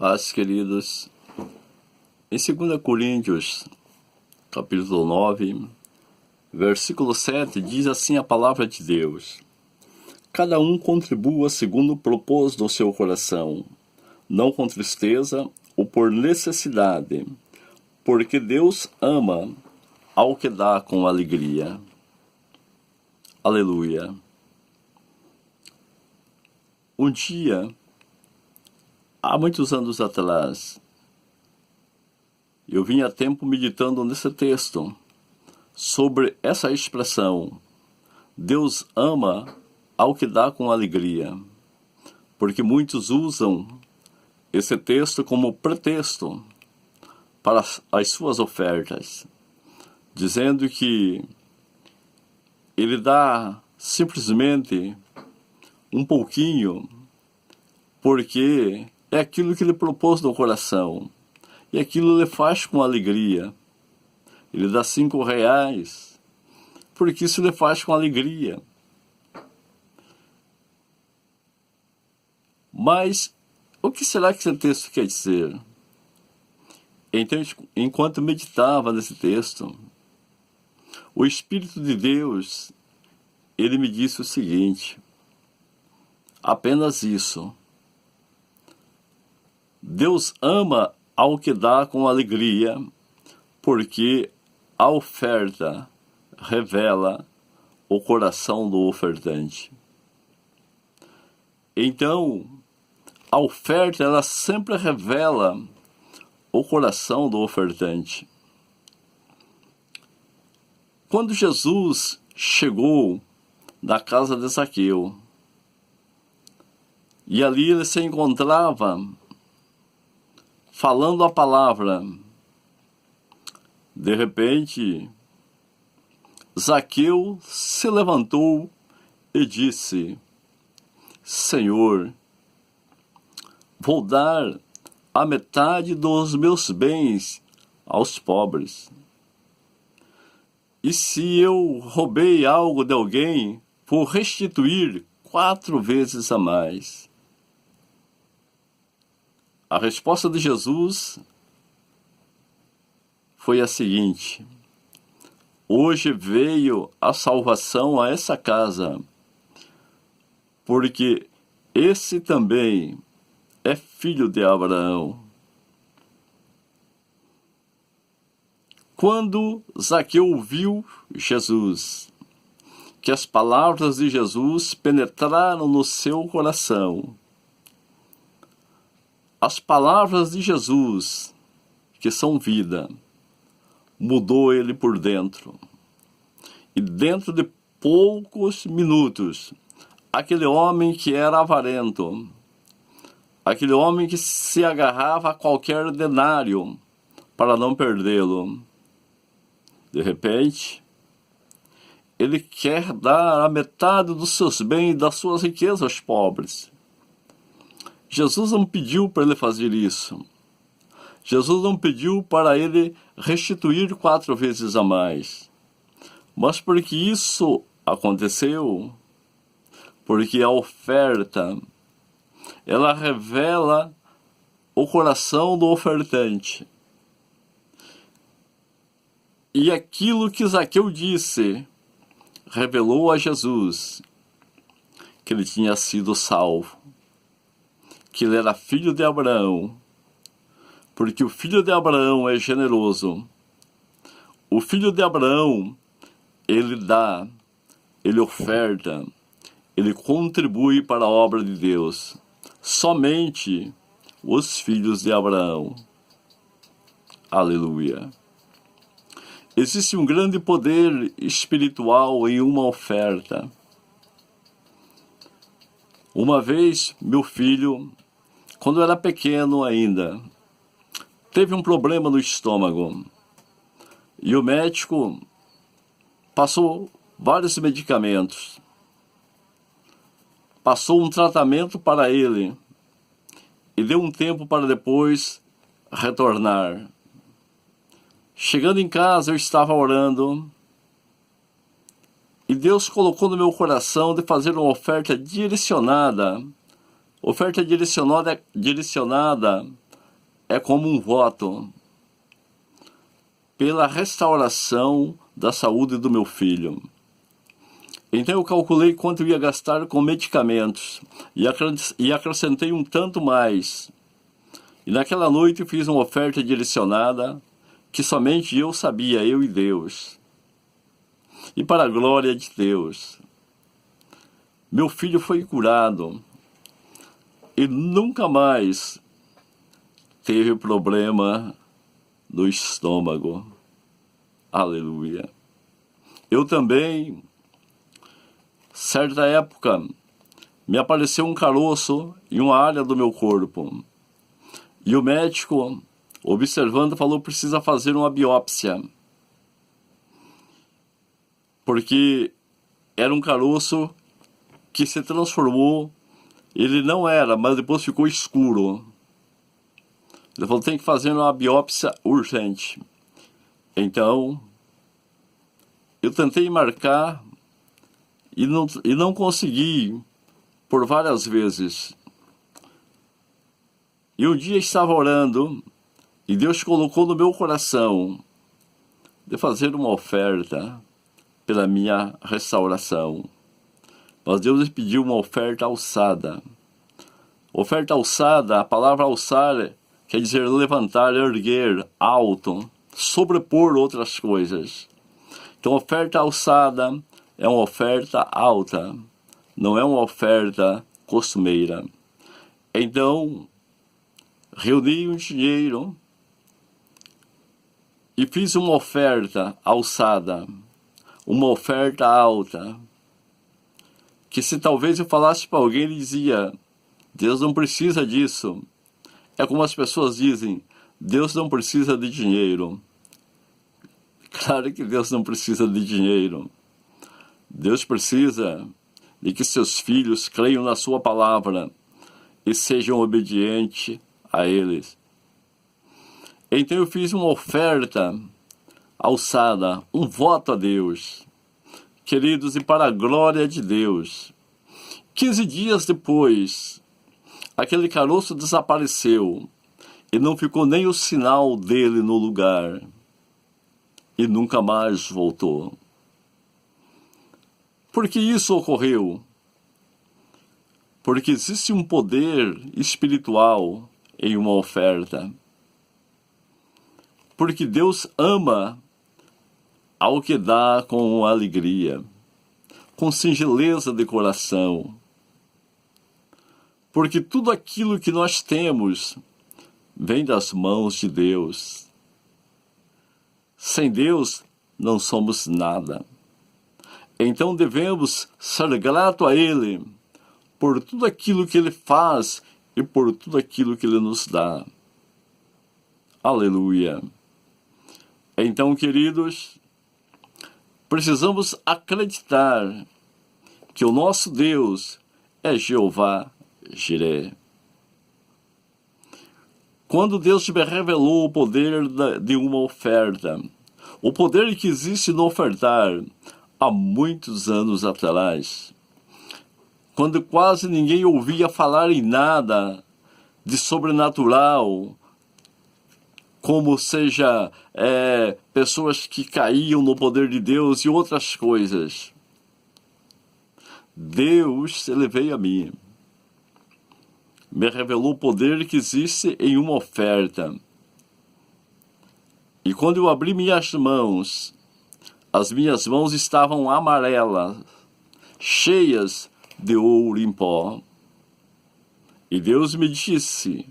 Paz, queridos. Em 2 Coríntios, capítulo 9, versículo 7, diz assim a palavra de Deus: Cada um contribua segundo propôs no seu coração, não com tristeza ou por necessidade, porque Deus ama ao que dá com alegria. Aleluia. Um dia, há muitos anos atrás, eu vinha tempo meditando nesse texto sobre essa expressão: Deus ama ao que dá com alegria, porque muitos usam esse texto como pretexto para as suas ofertas, dizendo que ele dá simplesmente um pouquinho porque é aquilo que ele propôs no coração e aquilo ele faz com alegria. Ele dá R$5 porque isso ele faz com alegria. Mas o que será que esse texto quer dizer? Então, enquanto meditava nesse texto, o Espírito de Deus, ele me disse o seguinte: apenas isso. Deus ama ao que dá com alegria, porque a oferta revela o coração do ofertante. Então, a oferta, ela sempre revela o coração do ofertante. Quando Jesus chegou na casa de Zaqueu, e ali ele se encontrava falando a palavra, de repente, Zaqueu se levantou e disse: Senhor, vou dar a metade dos meus bens aos pobres. E se eu roubei algo de alguém, vou restituir 4 vezes a mais. A resposta de Jesus foi a seguinte: hoje veio a salvação a essa casa, porque esse também é filho de Abraão. Quando Zaqueu ouviu Jesus, que as palavras de Jesus penetraram no seu coração, as palavras de Jesus, que são vida, mudou ele por dentro. E dentro de poucos minutos, aquele homem que era avarento, aquele homem que se agarrava a qualquer denário para não perdê-lo, de repente, ele quer dar a metade dos seus bens e das suas riquezas aos pobres. Jesus não pediu para ele fazer isso. Jesus não pediu para ele restituir 4 vezes a mais. Mas porque isso aconteceu, porque a oferta, ela revela o coração do ofertante. E aquilo que Zaqueu disse revelou a Jesus que ele tinha sido salvo, que ele era filho de Abraão, porque o filho de Abraão é generoso. O filho de Abraão, ele dá, ele oferta, ele contribui para a obra de Deus. Somente os filhos de Abraão. Aleluia. Existe um grande poder espiritual em uma oferta. Uma vez, meu filho, quando era pequeno ainda, teve um problema no estômago. E o médico passou vários medicamentos. Passou um tratamento para ele. E deu um tempo para depois retornar. Chegando em casa, eu estava orando. E Deus colocou no meu coração de fazer uma oferta direcionada é como um voto pela restauração da saúde do meu filho. Então eu calculei quanto eu ia gastar com medicamentos e acrescentei um tanto mais. E naquela noite eu fiz uma oferta direcionada que somente eu sabia, eu e Deus. E para a glória de Deus, meu filho foi curado e nunca mais teve problema no estômago. Aleluia. Eu também, certa época, me apareceu um caroço em uma área do meu corpo. E o médico, observando, falou: precisa fazer uma biópsia. Porque era um caroço que se transformou, ele não era, mas depois ficou escuro. Ele falou: tem que fazer uma biópsia urgente. Então, eu tentei marcar e não consegui por várias vezes. E um dia estava orando e Deus colocou no meu coração de fazer uma oferta pela minha restauração. Mas Deus me pediu uma oferta alçada. Oferta alçada, a palavra alçar quer dizer levantar, erguer, alto, sobrepor outras coisas. Então, oferta alçada é uma oferta alta, não é uma oferta costumeira. Então, reuni um dinheiro e fiz uma oferta alçada, uma oferta alta, que se talvez eu falasse para alguém, ele dizia: Deus não precisa disso. É como as pessoas dizem: Deus não precisa de dinheiro. Claro que Deus não precisa de dinheiro. Deus precisa de que seus filhos creiam na sua palavra e sejam obedientes a eles. Então eu fiz uma oferta alçada, um voto a Deus. Queridos, e para a glória de Deus, 15 dias depois, aquele caroço desapareceu e não ficou nem o sinal dele no lugar. E nunca mais voltou. Por que isso ocorreu? Porque existe um poder espiritual em uma oferta. Porque Deus ama ao que dá com alegria, com singeleza de coração. Porque tudo aquilo que nós temos vem das mãos de Deus. Sem Deus, não somos nada. Então devemos ser gratos a Ele por tudo aquilo que Ele faz e por tudo aquilo que Ele nos dá. Aleluia. Então, queridos, precisamos acreditar que o nosso Deus é Jeová Jiré. Quando Deus me revelou o poder de uma oferta, o poder que existe no ofertar há muitos anos atrás, quando quase ninguém ouvia falar em nada de sobrenatural, como seja pessoas que caíam no poder de Deus e outras coisas, Deus ele veio a mim. Me revelou o poder que existe em uma oferta. E quando eu abri minhas mãos, as minhas mãos estavam amarelas, cheias de ouro em pó. E Deus me disse: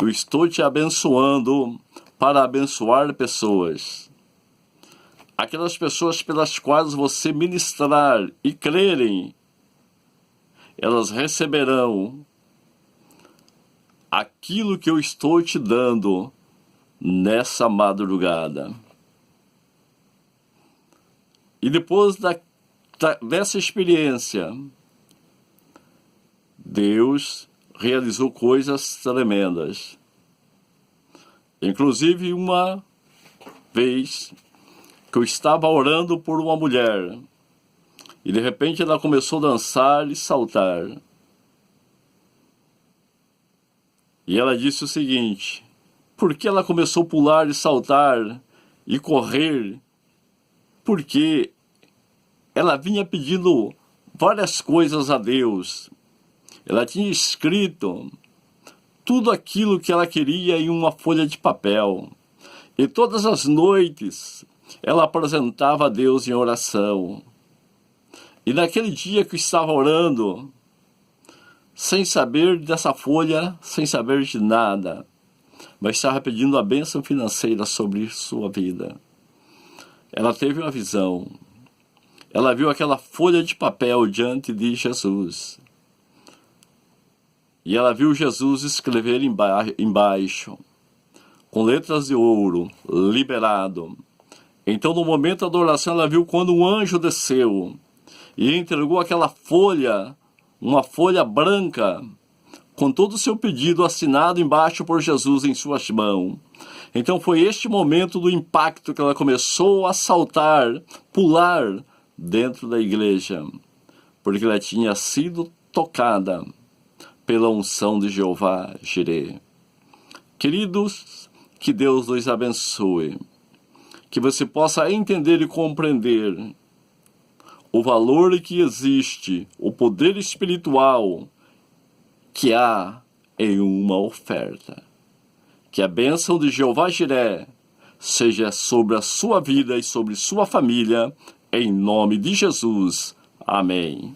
eu estou te abençoando para abençoar pessoas. Aquelas pessoas pelas quais você ministrar e crerem, elas receberão aquilo que eu estou te dando nessa madrugada. E depois dessa experiência, Deus realizou coisas tremendas. Inclusive, uma vez que eu estava orando por uma mulher, e de repente ela começou a dançar e saltar. E ela disse o seguinte: por que ela começou a pular e saltar e correr? Porque ela vinha pedindo várias coisas a Deus. Ela tinha escrito tudo aquilo que ela queria em uma folha de papel. E todas as noites ela apresentava a Deus em oração. E naquele dia que estava orando, sem saber dessa folha, sem saber de nada, mas estava pedindo a bênção financeira sobre sua vida, ela teve uma visão. Ela viu aquela folha de papel diante de Jesus. E ela viu Jesus escrever embaixo, com letras de ouro, liberado. Então, no momento da adoração, ela viu quando um anjo desceu e entregou aquela folha, uma folha branca, com todo o seu pedido assinado embaixo por Jesus em suas mãos. Então foi este momento do impacto que ela começou a saltar, pular dentro da igreja, porque ela tinha sido tocada pela unção de Jeová Jireh. Queridos, que Deus nos abençoe, que você possa entender e compreender o valor que existe, o poder espiritual que há em uma oferta. Que a bênção de Jeová Jireh seja sobre a sua vida e sobre sua família, em nome de Jesus. Amém.